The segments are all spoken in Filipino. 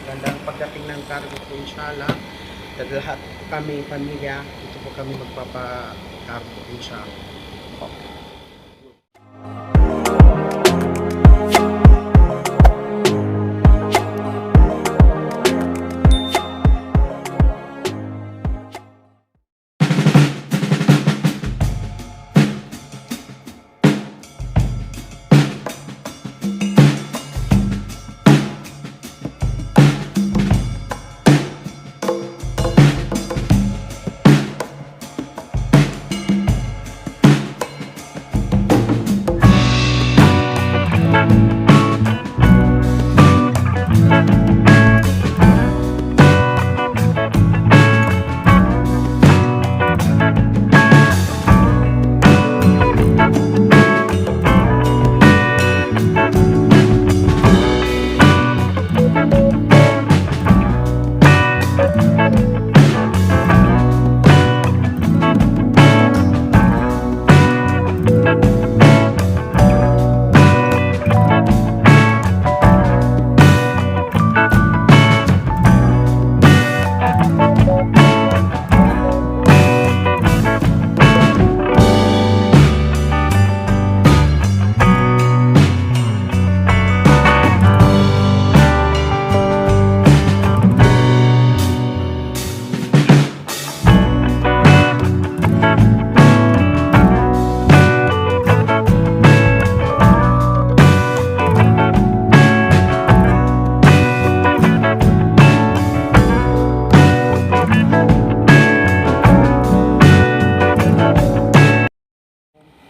Magandang pagdating ng cargo po inshallah. Dahil lahat kami, pamilya, dito po kami magpapa-cargo inshallah. Okay.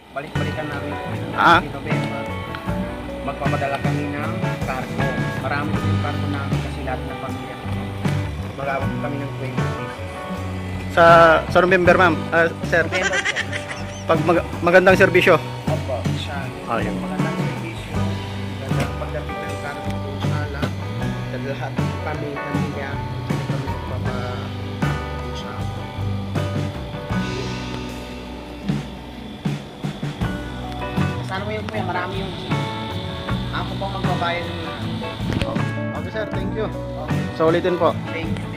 Balik-balikan namin in November. Magpapadala kami ng cargo. Marami din yung cargo namin kasi lahat ng pamilya. Magawag kami ng 20 pieces. Sa November, ma'am. Sir, November po. pag magandang serbisyo. Opo, siya. Ayun. Magandang servisyo. Magandang pagdating ng cargo po inshallah. Dahil lahat kami, pamilya, dito kami magpapa-cargo inshallah. Sana mo yun po yan, marami yung ako po magbabayad ng Okay, sir. Thank you. okay. Sa ulitin po. Thank you.